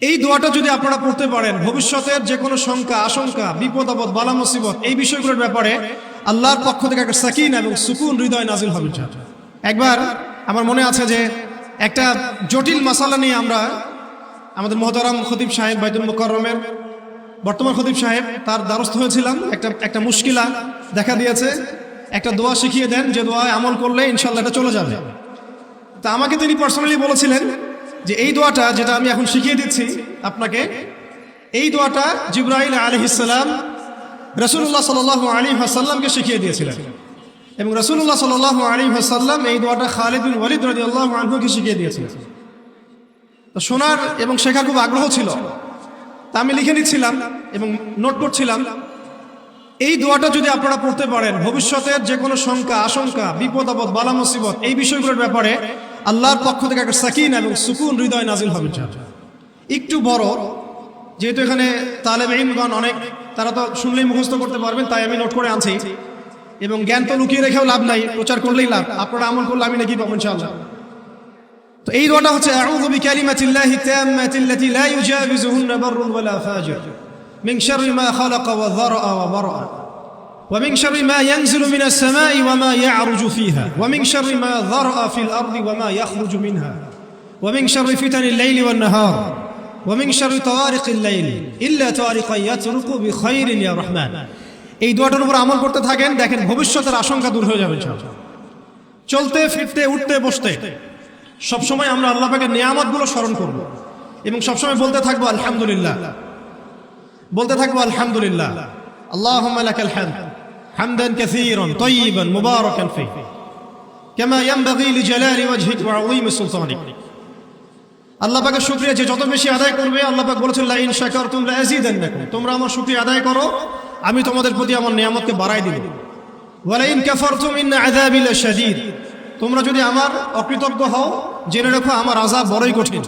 এই দোয়াটা যদি আপনারা পড়তে পারেন, ভবিষ্যতের যে কোনো শঙ্কা, আশঙ্কা, বিপদ আপদ, বালা মুসিবত, এই বিষয়গুলোর ব্যাপারে আল্লাহর পক্ষ থেকে একটা সাকিনা এবং সুকুন হৃদয় নাজিল হবে। একবার আমার মনে আছে যে একটা জটিল মাসালা নিয়ে আমরা আমাদের মুহতারাম খতিব সাহেব, বাইতুল মুকাররমের বর্তমান খতিব সাহেব, তার দ্বারস্থ হয়েছিলাম। একটা মুশকিলা দেখা দিয়েছে, একটা দোয়া শিখিয়ে দেন যে দোয়ায় আমল করলে ইনশাল্লাহ এটা চলে যাবে। তা আমাকে তিনি পার্সোনালি বলেছিলেন যে এই দোয়াটা যেটা আমি এখন শিখিয়ে দিচ্ছি আপনাকে, এই দোয়াটা জিবরাইল আলাইহিস সালাম রাসূলুল্লাহ সাল্লাল্লাহু আলাইহি ওয়াসাল্লামকে শিখিয়ে দিয়েছিলেন, এবং রাসূলুল্লাহ সাল্লাল্লাহু আলাইহি ওয়াসাল্লাম এই দোয়াটা খালিদ বিন ওয়ালিদ রাদিয়াল্লাহু আনহুকে শিখিয়ে দিয়েছিলেন। তো শোনার এবং শেখার খুব আগ্রহ ছিল, তা আমি লিখে নিচ্ছিলাম এবং নোট করছিলাম। এই দোয়াটা যদি আপনারা পড়তে পারেন, ভবিষ্যতের যে কোনো শঙ্কা, আশঙ্কা, বিপদ আপদ, বালা মুসিবত, এই বিষয়গুলোর ব্যাপারে আল্লাহর পক্ষ থেকে একটা সাকিনা এবং সুকুন হৃদয় নাজিল হবে। একটু বড়, যেহেতু এখানে তালেবে ইলমগণ অনেক, তারা তো শুনলেই মুখস্থ করতে পারবেন, তাই আমি নোট করে আনছি। এবং জ্ঞান তো লুকিয়ে রেখেও লাভ নাই, প্রচার করলেই লাভ, আপনারা আমল করলে আমি নাকি পাবো ইনশাআল্লাহ। তো এই দোয়াটা হচ্ছে আউযু বিকালিমাতিল্লাহি তাম্মাতিল্লাতি লা ইউজাবিজুহুন্না বাররুন ওয়ালা ফাজির মিন শাররি মা খালাকা ওয়া যারআ ওয়া বারআ ওয়া মিন শাররি মা ইয়ানজিলু মিনাস সামাই ওয়া মা ইয়া'রুজু ফিহা ওয়া মিন শাররি মা যারআ ফিল আরদি ওয়া মা ইয়াখরুজু মিনহা ওয়া মিন শাররি ফিতানিল লাইলি ওয়ান নাহার ওয়া মিন শাররি তাওয়ারিকিল লাইল ইল্লা তাওয়ারিকান ইয়াতরুকু বিখাইরিন ইয়া রাহমান। এই দোয়াটার উপর আমল করতে থাকেন, দেখেন ভবিষ্যতের আশঙ্কা দূর হয়ে যাবে ইনশাআল্লাহ। চলতে ফিরতে, উঠতে বসতে সবসময় আমরা আল্লাহ পাকের নিয়ামতগুলো স্মরণ করব এবং সবসময় বলতে থাকবো আলহামদুলিল্লাহ, বলতে থাকবো আলহামদুলিল্লাহ। আল্লাহুম্মা লাকাল হামদ হামদান কাসীরান তাইয়িবান মুবারাকান ফীহি কামা ইয়ানবাগী লিজালালি ওয়াজহিক ওয়া আযীমি সুলতানিক। আল্লাহ পাকের শুকরিয়া যে যত বেশি আদায় করবে, আল্লাহ পাক বলেছেন লা ইন শাকারতুম লা আযীদান্নাকুম, তোমরা আমার শুকরিয়া আদায় করো, আমি তোমাদের প্রতি আমার নিয়ামতকে বাড়াই দিব। ওয়া লা ইন কাফারতুম ইন্না আযাবি লাশাদীদ, তোমরা যদি আমার অকৃতজ্ঞ হও, জেনে রাখো আমার আযাব বড়ই কঠিন।